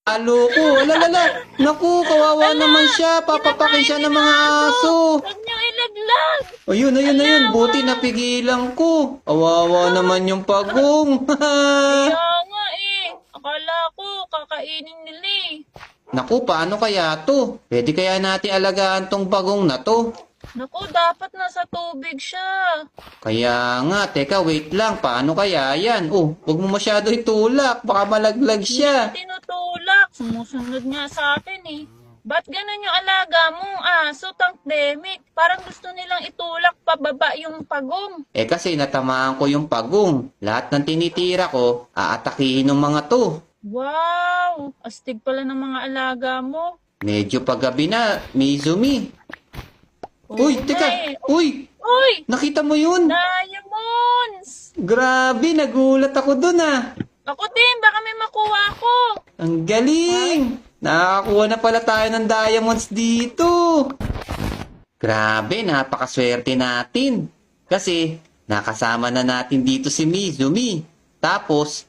Halo ko. Alalala. Naku, kawawa naman siya. Papapakin siya ng mga aso. Huwag niyo ilaglag. Ayun. Buti napigilan ko. Kawawa naman yung pagong. Kaya nga eh. Akala ko kakainin nila eh. Naku, paano kaya to? Pwede kaya natin alagaan tong bagong na to? Naku, dapat nasa tubig siya. Kaya nga, teka, wait lang. Paano kaya yan? Oh, huwag mo masyado itulak. Baka malaglag siya. Tinutulak. Sumusunod nga sa akin eh. Ba't ganun yung alaga mong aso, Tank Demic? Parang gusto nilang itulak pababa yung pagong. Eh kasi natamaan ko yung pagong. Lahat ng tinitira ko, aatakihin ng mga to. Wow! Astig pala ng mga alaga mo. Medyo paggabi na, Mizumi. Uy, Oo teka! nga eh. Uy! Uy! Nakita mo yun? Diamonds! Grabe, nagulat ako dun ah. Ako din, baka may makuha ko. Ang galing! Nakakuha na pala tayo ng diamonds dito. Grabe, napakaswerte natin. Kasi, nakasama na natin dito si Mizumi. Tapos,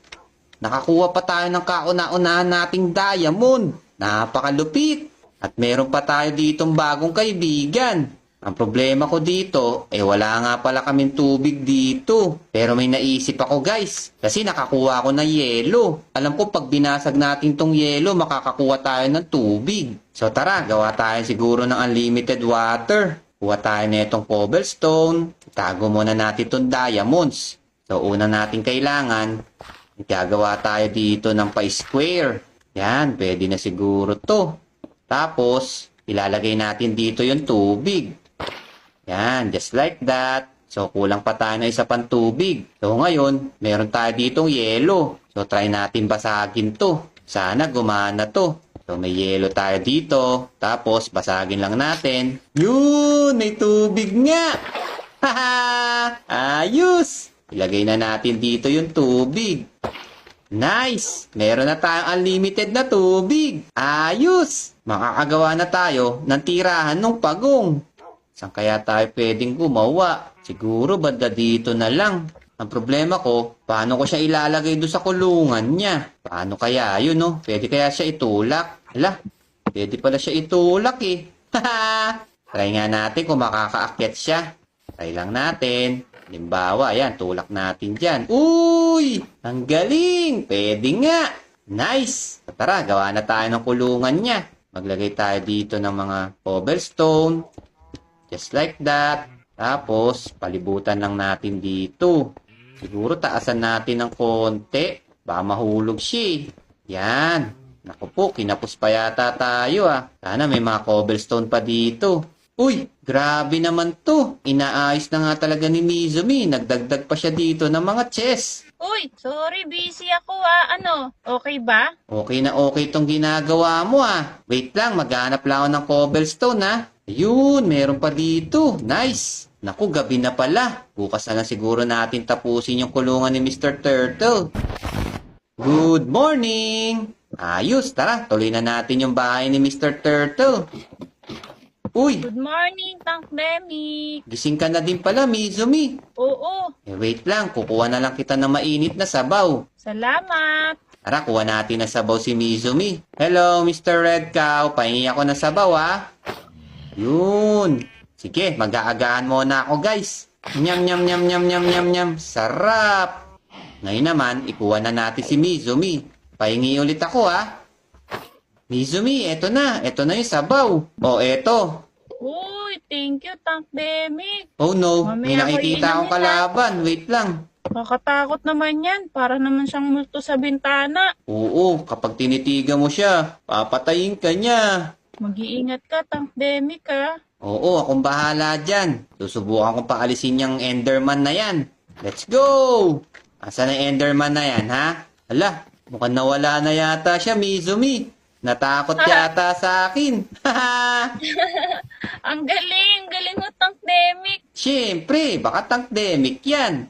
nakakuha pa tayo ng kauna-unahan nating diamond. Napakalupit. At meron pa tayo ditong bagong kaibigan. Ang problema ko dito, wala nga pala kaming tubig dito. Pero may naisip ako guys, kasi nakakuha ako ng yelo. Alam ko pag binasag natin tong yelo, makakakuha tayo ng tubig. So tara, gawa tayo siguro ng unlimited water. Kuha tayo na itong cobblestone. Itago muna natin itong diamonds. So una natin kailangan, gagawa tayo dito ng pa-square. Yan, pwede na siguro to. Tapos, ilalagay natin dito yung tubig. Yan, just like that. So, kulang pa tayo na isa pang tubig. So, ngayon, meron tayo ditong yelo. So, try natin basagin to. Sana gumana to. So, may yelo tayo dito. Tapos, basagin lang natin. Yun! May tubig nga! Haha! Ayos! Ilagay na natin dito yung tubig. Nice! Meron na tayong unlimited na tubig. Ayos! Makakagawa na tayo ng tirahan ng pagong. Saan kaya tayo pwedeng gumawa? Siguro banda dito na lang. Ang problema ko, paano ko siya ilalagay doon sa kulungan niya? Paano kaya yun, no? Pwede kaya siya itulak? Hala, pwede pala siya itulak eh. Haha! Try nga natin kung makakaakyat siya. Try lang natin. Halimbawa, yan, tulak natin dyan. Uy! Ang galing! Pwede nga! Nice! Tara, gawa na tayo ng kulungan niya. Maglagay tayo dito ng mga cobblestone. Just like that. Tapos, palibutan lang natin dito. Siguro taasan natin ng konti. Baka mahulog siya. Yan. Naku po, kinapos pa yata tayo ah. Sana may mga cobblestone pa dito. Uy, grabe naman to. Inaayos na nga talaga ni Mizumi. Nagdagdag pa siya dito ng mga chest. Uy, sorry, busy ako ah. Ano, okay ba? Okay na okay tong ginagawa mo ah. Wait lang, maghanap lang ako ng cobblestone ah. Ayun, meron pa dito. Nice. Naku, gabi na pala. Bukas na lang siguro natin tapusin yung kulungan ni Mr. Turtle. Good morning! Ayos, tara, tuloy na natin yung bahay ni Mr. Turtle. Uy, Good morning, Tank Demic. gising ka na din pala, Mizumi. Oo, Wait lang, kukuha na lang kita ng mainit na sabaw. salamat. Tara, kuha natin na sabaw si Mizumi. Hello, Mr. Red Cow. Pahingi ako ng sabaw, ah. Yun. Sige, mag-aagahan muna ako, guys. Nyam, nyam, nyam, nyam, nyam, nyam, nyam. Sarap. Ngayon naman, ikuha na natin si Mizumi. Pahingi ulit ako, ah. Mizumi, eto na. Eto na yung sabaw. O, eto. Uy, thank you, Tank Demic. Oh no, may Mamaya ko nakikita akong iinumin, kalaban. Wait lang. Kakatakot naman yan. Para naman siyang multo sa bintana. Oo, kapag tinitigan mo siya, papatayin ka niya. Mag-iingat ka, Tank Demic ah. Oo, akong bahala dyan. Susubukan kong paalisin yung Enderman na yan. Let's go! Asan ang Enderman na yan, ha? Hala, mukhang nawala na yata siya, Mizumi. Natakot yata sa akin. Haha! Ang galing mo, Tank Demic. Siyempre, baka tankdemic yan.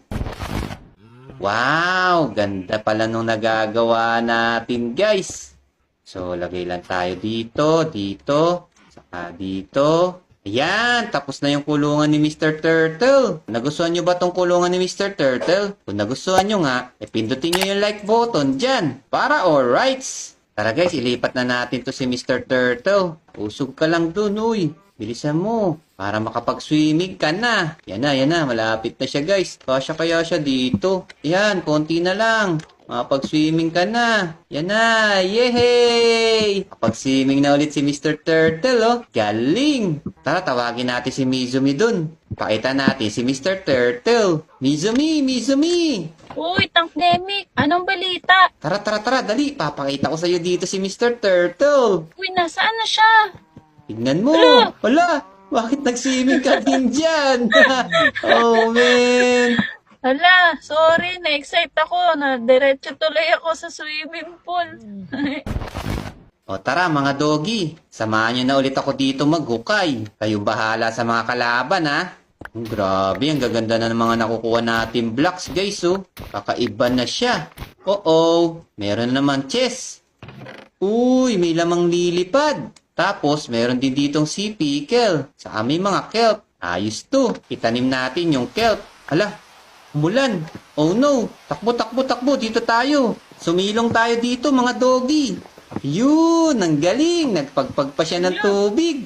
Wow, ganda pala nung nagagawa natin, guys. So, lagay lang tayo dito, dito, saka dito. Ayan, tapos na yung kulungan ni Mr. Turtle. Nagustuhan nyo ba tong kulungan ni Mr. Turtle? Kung nagustuhan nyo nga, pindutin nyo yung like button dyan. Para alrights. Tara guys, ilipat na natin to si Mr. Turtle. Usog ka lang dun, uy. Bilisan mo, para makapag-swimming ka na. Yan na, malapit na siya guys. Kasya kaya siya dito. Yan, konti na lang. Makapag-swimming ka na. Yan na, yehey! Kapag-swimming na ulit si Mr. Turtle, oh. Galing! Tara, tawagin natin si Mizumi dun. Pakita natin si Mr. Turtle. Mizumi, Mizumi! Uy, Tankdemic, anong balita? Tara, dali. Papakita ko sa'yo dito si Mr. Turtle. Uy, nasaan na siya? Tignan mo. Hala! Wala. Bakit nag-swimming ka din dyan? Oh, man. Hala, sorry, na-excite ako. Na-diretso tuloy ako sa swimming pool. O tara mga doggy, samahan nyo na ulit ako dito maghukay. Kayo bahala sa mga kalaban ha. Grabe, ang gaganda na ng mga nakukuha natin blocks guys oh. Kakaiba na siya. Meron naman chest. Uy, may lamang lilipad. Tapos, meron din ditong sea pickle. Sa aming mga kelp. Ayos to. Itanim natin yung kelp. Hala, umulan. Oh no, takbo. Dito tayo. Sumilong tayo dito mga doggy. Yun, ang galing. Nagpagpag pa siya ng tubig.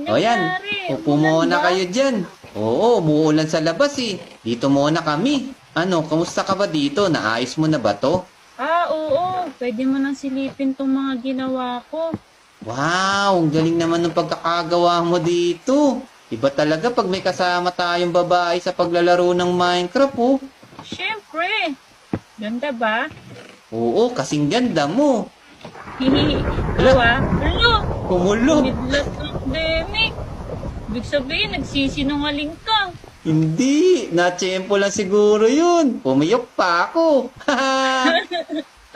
O yan, upo muna kayo dyan. Oo, umuulan sa labas eh. Dito muna kami. Ano, kamusta ka ba dito? Naayos mo na ba to? Oo. Pwede mo nang silipin tong mga ginawa ko. Wow, ang galing naman ng pagkakagawa mo dito. Iba talaga pag may kasama tayong babae sa paglalaro ng Minecraft, oh. Siyempre. Ganda ba? Oo, kasing ganda mo. Hihihi. Hala. Hello. Kumulo. Midlat Tankdemic. Ibig sabihin, nagsisinungaling ka. Hindi, natsyempo lang siguro yun. Pumiyok pa ako.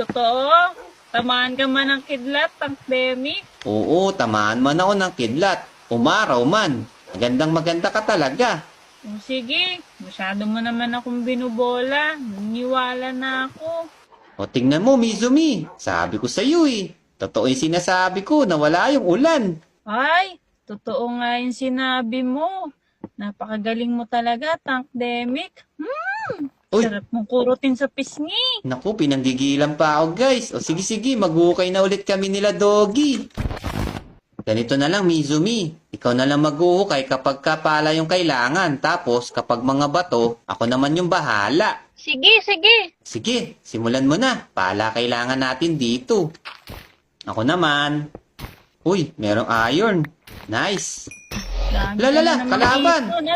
Totoo? Tamaan ka man ng kidlat, Tankdemic? Oo, tamaan man ako ng kidlat. Umaraw man. Maganda ka talaga. O sige, masyado mo naman akong binubola. Naniwala na ako. O tingnan mo, Mizumi. Sabi ko sa'yo eh. Totoo yung sinasabi ko na wala yung ulan. Ay, totoo nga yung sinabi mo. Napakagaling mo talaga, Tankdemic. Uy, Sarap mong kurutin sa pisngi. naku, pinanggigilan pa ako guys. O sige, maghukay na ulit kami nila doggy. Ganito na lang, Mizumi. Ikaw na lang maghuhukay kapag kapala yung kailangan. Tapos, kapag mga bato, ako naman yung bahala. Sige. Sige, simulan mo na. Pala kailangan natin dito. Ako naman. Uy, merong iron. Nice. Dami Lala, ka na naman kalaban. ipon.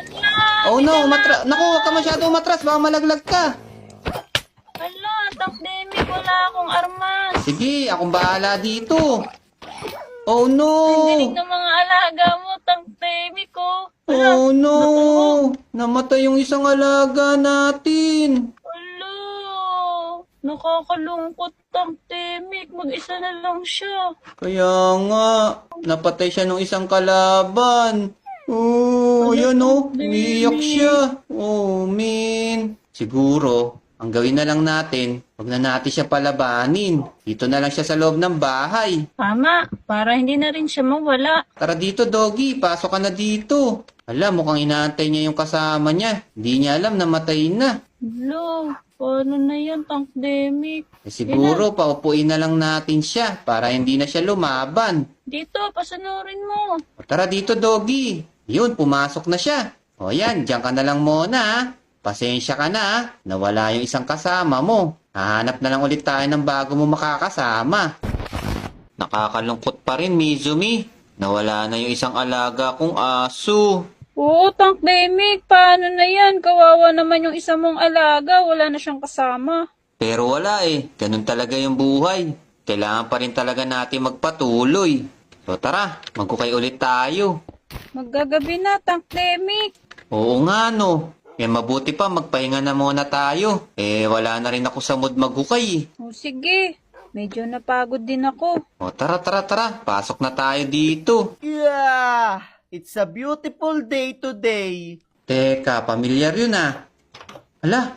Oh no, naku, huwag ka masyado umatras. Baka malaglag ka. Hala, Tankdemic, wala akong armas. Sige, akong bahala dito. Oh Ang galing no. ng mga alaga mo, Tankdemic, oh. Oh no. Namatay yung isang alaga natin. Hala, nakakalungkot, Tankdemic. Mag-isa na lang siya. Kaya nga, napatay siya nung isang kalaban. Oh, yan oh, umiiyak siya. Oh, man. Siguro, ang gawin na lang natin, huwag na natin siya palabanin. Dito na lang siya sa loob ng bahay. Tama, para hindi na rin siya mawala. Tara dito, doggy, pasok ka na dito. Alam, mukhang inaantay niya yung kasama niya. Hindi niya alam na matay na. Hello, paano na yan, Tankdemic? Siguro, paupuin na lang natin siya para hindi na siya lumaban. Dito, pasanurin mo. O, tara dito, doggy. Yun, pumasok na siya. O yan, diyan ka na lang muna ha. Pasensya ka na ha. Nawala yung isang kasama mo. Hahanap na lang ulit tayo ng bago mo makakasama. Nakakalungkot pa rin, Mizumi. Nawala na yung isang alaga kong aso. Oo, Tankdemic, paano na yan? Kawawa naman yung isa mong alaga, wala na siyang kasama. Pero wala eh. Ganun talaga yung buhay. Kailangan pa rin talaga natin magpatuloy. So tara, magkukay ulit tayo. Maggagabi na, Tankdemic. Oo nga no. Eh mabuti pa magpahinga na muna tayo. Eh wala na rin ako sa mood maghukay eh. O sige, medyo napagod din ako. O tara. Pasok na tayo dito. Yeah! It's a beautiful day today. Teka, pamilyar yun ah. Hala,